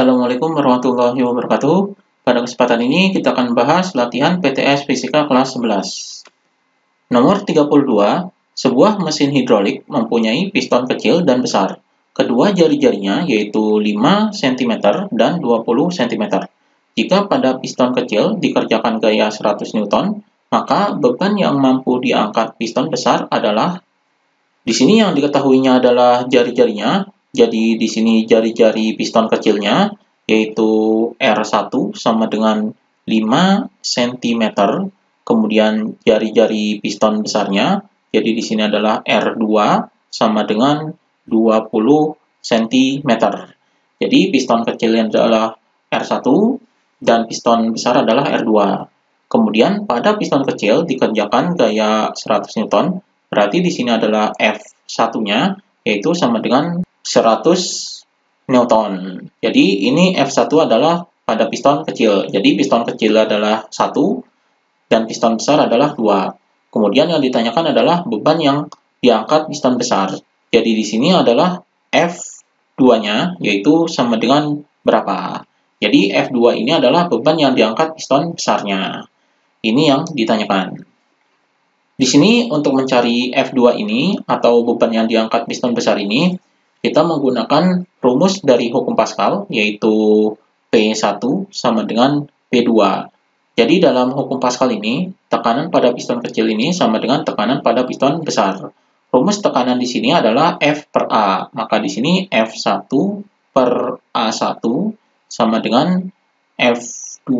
Assalamualaikum warahmatullahi wabarakatuh. Pada kesempatan ini kita akan bahas latihan PTS Fisika kelas 11. Nomor 32, sebuah mesin hidrolik mempunyai piston kecil dan besar. Kedua jari-jarinya yaitu 5 cm dan 20 cm. Jika pada piston kecil dikerjakan gaya 100 Newton, maka beban yang mampu diangkat piston besar adalah, di sini yang diketahuinya adalah jari-jarinya. Jadi di sini jari-jari piston kecilnya yaitu R1 sama dengan 5 cm. Kemudian jari-jari piston besarnya, jadi di sini adalah R2 sama dengan 20 cm. Jadi piston kecilnya adalah R1 dan piston besar adalah R2. Kemudian pada piston kecil dikerjakan gaya 100 Newton, berarti di sini adalah F1-nya yaitu sama dengan 100 Newton. Jadi ini F1 adalah pada piston kecil. Jadi piston kecil adalah 1 dan piston besar adalah 2. Kemudian yang ditanyakan adalah beban yang diangkat piston besar. Jadi di sini adalah F2-nya yaitu sama dengan berapa? Jadi F2 ini adalah beban yang diangkat piston besarnya. Ini yang ditanyakan. Di sini untuk mencari F2 ini atau beban yang diangkat piston besar ini, kita menggunakan rumus dari hukum Pascal, yaitu P1 sama dengan P2. Jadi dalam hukum Pascal ini, tekanan pada piston kecil ini sama dengan tekanan pada piston besar. Rumus tekanan di sini adalah F per A. Maka di sini F1 per A1 sama dengan F2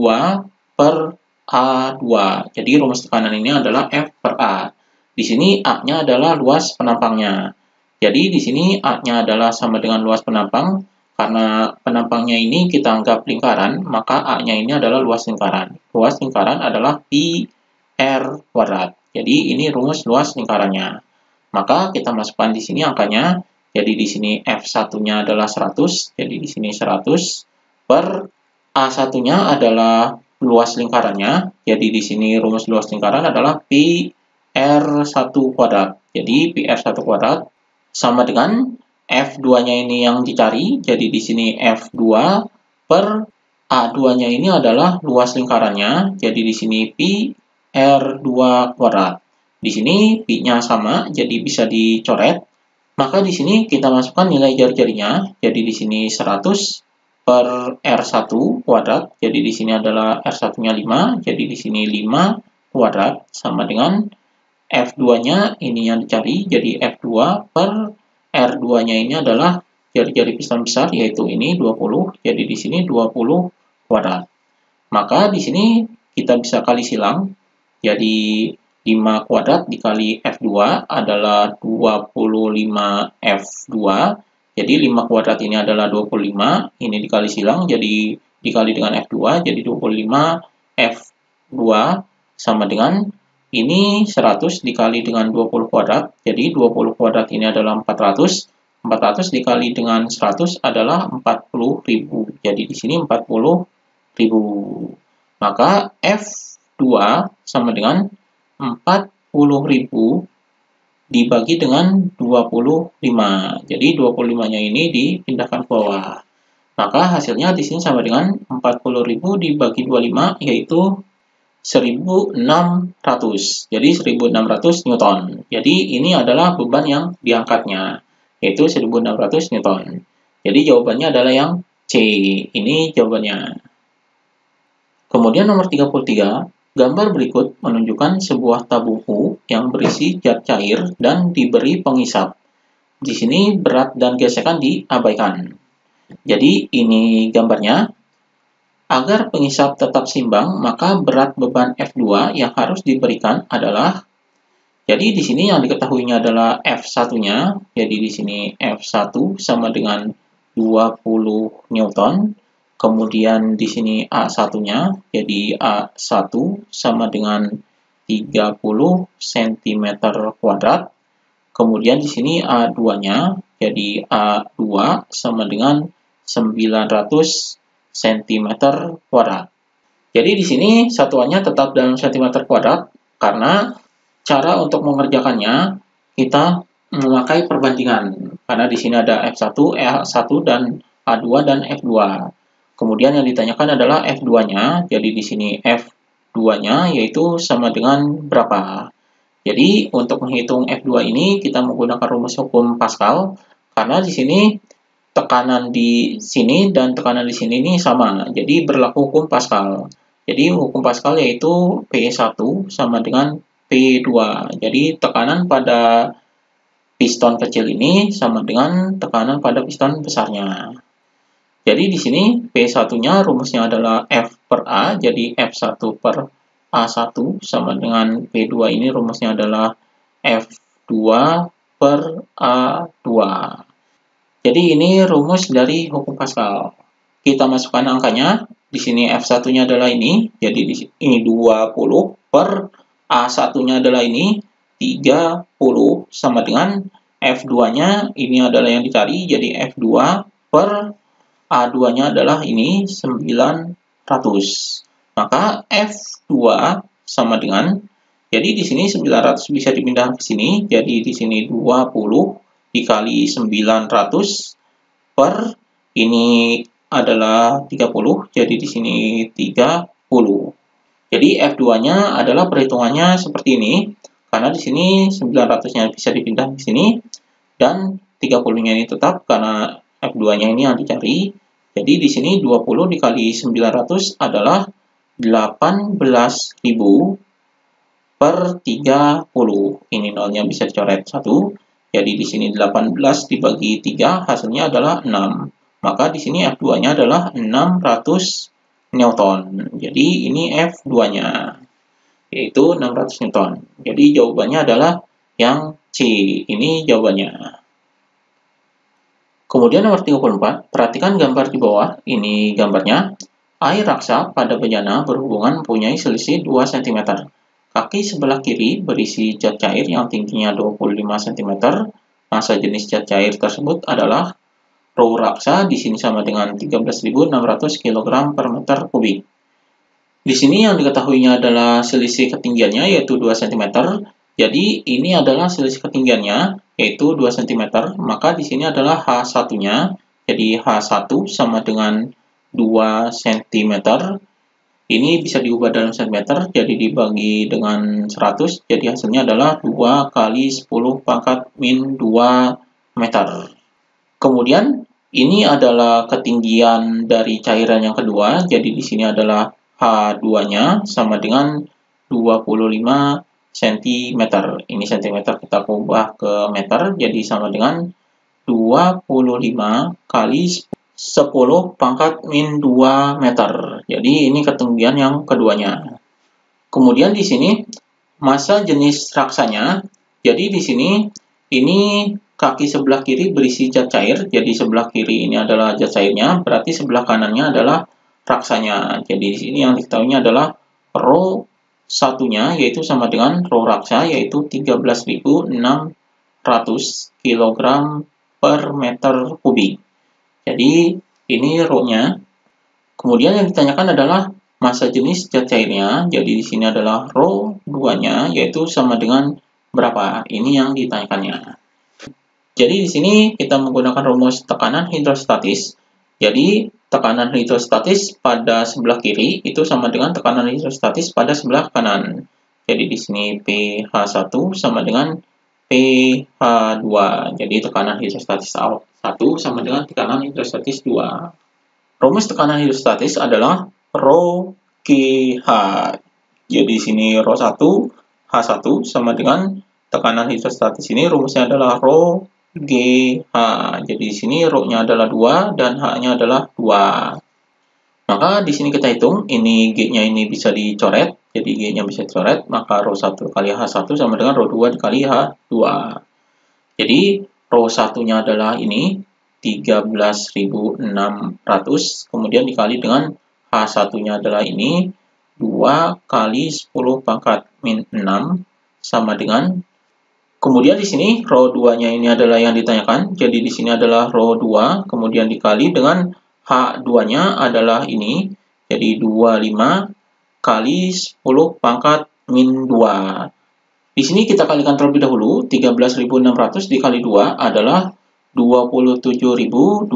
per A2. Jadi rumus tekanan ini adalah F per A. Di sini A-nya adalah luas penampangnya. Jadi di sini A-nya adalah sama dengan luas penampang. Karena penampangnya ini kita anggap lingkaran, maka A-nya ini adalah luas lingkaran. Luas lingkaran adalah pi R kuadrat. Jadi ini rumus luas lingkarannya. Maka kita masukkan di sini angkanya. Jadi di sini F1-nya adalah 100. Jadi di sini 100 per A1-nya adalah luas lingkarannya. Jadi di sini rumus luas lingkaran adalah pi R1 kuadrat. Jadi pi R1 kuadrat sama dengan F2-nya ini yang dicari. Jadi di sini F2 per A2-nya ini adalah luas lingkarannya. Jadi di sini pi R2 kuadrat. Di sini pi-nya sama, jadi bisa dicoret. Maka di sini kita masukkan nilai jari-jarinya. Jadi di sini 100 per R1 kuadrat. Jadi di sini adalah R1-nya 5. Jadi di sini 5 kuadrat sama dengan F2-nya ini yang dicari, jadi F2 per R2-nya ini adalah jari-jari piston besar, yaitu ini 20, jadi di sini 20 kuadrat. Maka di sini kita bisa kali silang, jadi 5 kuadrat dikali F2 adalah 25 F2, jadi 5 kuadrat ini adalah 25, ini dikali silang, jadi dikali dengan F2, jadi 25 F2 sama dengan ini 100 dikali dengan 20 kuadrat, jadi 20 kuadrat ini adalah 400. 400 dikali dengan 100 adalah 40.000. Jadi di sini 40.000. Maka F2 sama dengan 40.000 dibagi dengan 25. Jadi 25-nya ini dipindahkan ke bawah. Maka hasilnya di sini sama dengan 40.000 dibagi 25, yaitu 1600. Jadi 1600 Newton. Jadi ini adalah beban yang diangkatnya, yaitu 1600 Newton. Jadi jawabannya adalah yang C. Ini jawabannya. Kemudian nomor 33, gambar berikut menunjukkan sebuah tabung U yang berisi zat cair dan diberi pengisap. Di sini berat dan gesekan diabaikan. Jadi ini gambarnya. Agar pengisap tetap seimbang, maka berat beban F2 yang harus diberikan adalah, jadi di sini yang diketahuinya adalah F1-nya, jadi di sini F1 sama dengan 20 Newton, kemudian di sini A1-nya, jadi A1 sama dengan 30 cm kuadrat, kemudian di sini A2-nya, jadi A2 sama dengan 900 cm kuadrat. Jadi di sini satuannya tetap dalam cm kuadrat karena cara untuk mengerjakannya kita memakai perbandingan. Karena di sini ada F1, E1 dan A2 dan F2. Kemudian yang ditanyakan adalah F2-nya. Jadi di sini F2-nya yaitu sama dengan berapa? Jadi untuk menghitung F2 ini kita menggunakan rumus hukum Pascal karena di sini tekanan di sini dan tekanan di sini ini sama. Jadi berlaku hukum Pascal. Jadi hukum Pascal yaitu P1 sama dengan P2. Jadi tekanan pada piston kecil ini sama dengan tekanan pada piston besarnya. Jadi di sini P1-nya rumusnya adalah F per A, jadi F1 per A1 sama dengan P2 ini rumusnya adalah F2 per A2. Jadi ini rumus dari hukum Pascal. Kita masukkan angkanya, di sini F1-nya adalah ini, jadi di sini 20 per A1-nya adalah ini 30 sama dengan F2-nya ini adalah yang dicari, jadi F2 per A2-nya adalah ini 900. Maka F2 sama dengan, jadi di sini 900 bisa dipindah ke sini, jadi di sini 20 dikali 900 per ini adalah 30, jadi di sini 30. Jadi F2-nya adalah perhitungannya seperti ini, karena di sini 900-nya bisa dipindah ke sini, dan 30-nya ini tetap karena F2-nya ini yang dicari. Jadi di sini 20 dikali 900 adalah 18.000 per 30. Ini nolnya bisa dicoret 1. Jadi di sini 18 dibagi 3 hasilnya adalah 6. Maka di sini F2-nya adalah 600 Newton. Jadi ini F2-nya yaitu 600 Newton. Jadi jawabannya adalah yang C. Ini jawabannya. Kemudian nomor 34, perhatikan gambar di bawah, ini gambarnya. Air raksa pada bejana berhubungan mempunyai selisih 2 cm. Kaki sebelah kiri berisi zat cair yang tingginya 25 cm. Massa jenis zat cair tersebut adalah rho raksa, di sini sama dengan 13.600 kg per meter kubik. Di sini yang diketahuinya adalah selisih ketinggiannya yaitu 2 cm. Jadi ini adalah selisih ketinggiannya yaitu 2 cm, maka di sini adalah H1-nya, jadi H1 sama dengan 2 cm. Ini bisa diubah dalam cm, jadi dibagi dengan 100, jadi hasilnya adalah 2 kali 10 pangkat min 2 meter. Kemudian ini adalah ketinggian dari cairan yang kedua, jadi di sini adalah H2-nya sama dengan 25 cm. Ini cm kita ubah ke meter, jadi sama dengan 25 kali 10 pangkat min 2 meter. Jadi ini ketinggian yang keduanya. Kemudian di sini massa jenis raksanya. Jadi di sini ini kaki sebelah kiri berisi zat cair. Jadi sebelah kiri ini adalah zat cairnya, berarti sebelah kanannya adalah raksanya. Jadi di sini yang diketahuinya adalah rho satunya yaitu sama dengan rho raksa yaitu 13.600 kg per meter kubik. Jadi ini rho-nya. Kemudian yang ditanyakan adalah massa jenis zat cairnya. Jadi di sini adalah rho 2-nya yaitu sama dengan berapa? Ini yang ditanyakannya. Jadi di sini kita menggunakan rumus tekanan hidrostatis. Jadi tekanan hidrostatis pada sebelah kiri itu sama dengan tekanan hidrostatis pada sebelah kanan. Jadi di sini pH1 sama dengan pH2. Jadi tekanan hidrostatis 1 sama dengan tekanan hidrostatis 2. Rumus tekanan hidrostatis adalah rho GH. Jadi di sini rho 1 H1 sama dengan tekanan hidrostatis ini rumusnya adalah rho GH. Jadi di sini rho-nya adalah 2 dan H-nya adalah 2. Maka di sini kita hitung, ini G-nya ini bisa dicoret, jadi G-nya bisa dicoret, maka rho 1 kali H1 sama dengan rho 2 dikali H2. Jadi rho 1-nya adalah ini 13.600, kemudian dikali dengan H1-nya adalah ini 2 kali 10 pangkat min 6 sama dengan, kemudian di sini rho 2-nya ini adalah yang ditanyakan. Jadi di sini adalah rho 2, kemudian dikali dengan H2-nya adalah ini. Jadi 25 kali 10 pangkat min 2. Di sini kita kalikan terlebih dahulu. 13.600 dikali 2 adalah 27.200.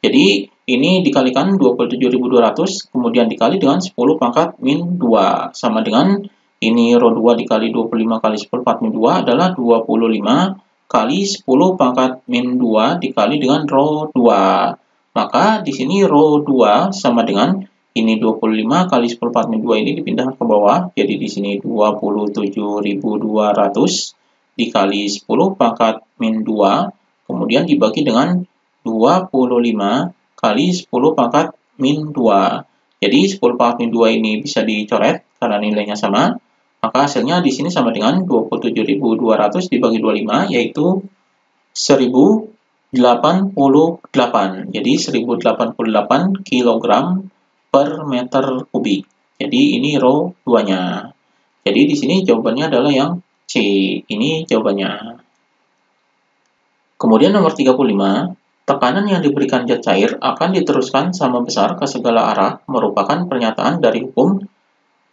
Jadi ini dikalikan 27.200, kemudian dikali dengan 10 pangkat min 2. Sama dengan ini rho 2 dikali 25 kali 10 pangkat min 2 adalah 25 kali 10 pangkat min 2 dikali dengan rho 2. Maka di sini rho 2 sama dengan ini 25 kali 10 pangkat min 2 ini dipindahkan ke bawah. Jadi di sini 27.200 dikali 10 pangkat min 2, kemudian dibagi dengan 25 kali 10 pangkat min 2. Jadi 10 pangkat min 2 ini bisa dicoret karena nilainya sama. Maka hasilnya di sini sama dengan 27.200 dibagi 25, yaitu 1088. Jadi 1088 kg per meter kubik. Jadi ini rho 2-nya. Jadi di sini jawabannya adalah yang C. Ini jawabannya. Kemudian nomor 35, tekanan yang diberikan zat cair akan diteruskan sama besar ke segala arah merupakan pernyataan dari hukum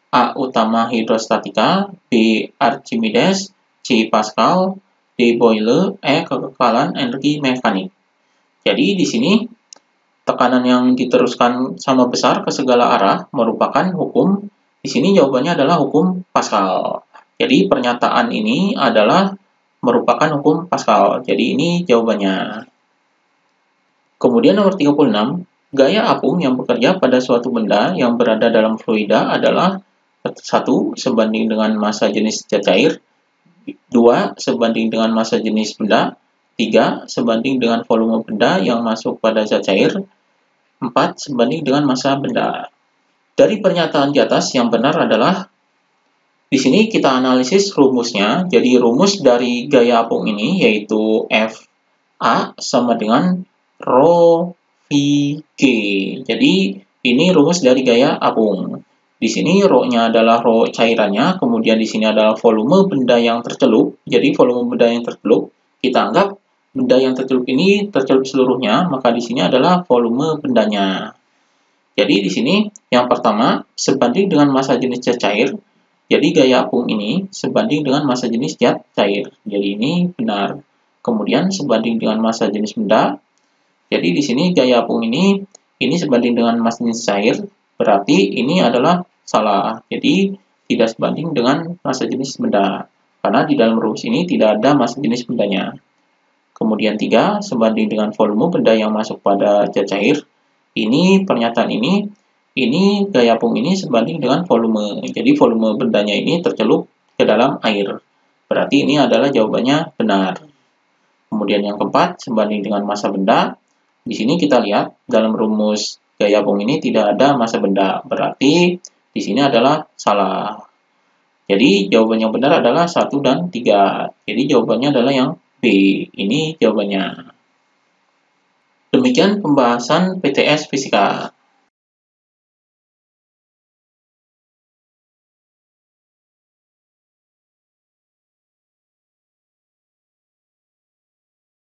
A. Utama hidrostatika, B. Archimedes, C. Pascal, D. Boyle, E. Kekekalan energi mekanik. Jadi di sini tekanan yang diteruskan sama besar ke segala arah merupakan hukum. Di sini jawabannya adalah hukum Pascal. Jadi pernyataan ini adalah merupakan hukum Pascal. Jadi ini jawabannya. Kemudian nomor 36, gaya apung yang bekerja pada suatu benda yang berada dalam fluida adalah 1. Sebanding dengan massa jenis zat cair, 2. Sebanding dengan massa jenis benda, 3. Sebanding dengan volume benda yang masuk pada zat cair, 4. Sebanding dengan massa benda. Dari pernyataan di atas yang benar adalah di sini kita analisis rumusnya. Jadi rumus dari gaya apung ini yaitu FA sama dengan rho VG. Jadi ini rumus dari gaya apung. Di sini rho-nya adalah rho cairannya, kemudian di sini adalah volume benda yang tercelup. Jadi volume benda yang tercelup, kita anggap benda yang tercelup ini tercelup seluruhnya, maka di sini adalah volume bendanya. Jadi di sini yang pertama sebanding dengan massa jenis zat cair. Jadi gaya apung ini sebanding dengan massa jenis zat cair. Jadi ini benar. Kemudian sebanding dengan massa jenis benda. Jadi di sini gaya apung ini sebanding dengan massa jenis cair. Berarti ini adalah salah. Jadi tidak sebanding dengan massa jenis benda. Karena di dalam rumus ini tidak ada massa jenis bendanya. Kemudian 3, sebanding dengan volume benda yang masuk pada zat cair. Ini pernyataan ini gaya apung ini sebanding dengan volume. Jadi volume bendanya ini tercelup ke dalam air. Berarti ini adalah jawabannya benar. Kemudian yang keempat, sebanding dengan massa benda. Di sini kita lihat dalam rumus gaya apung ini tidak ada massa benda. Berarti di sini adalah salah. Jadi jawaban yang benar adalah 1 dan 3. Jadi jawabannya adalah yang B. Ini jawabannya. Demikian pembahasan PTS Fisika.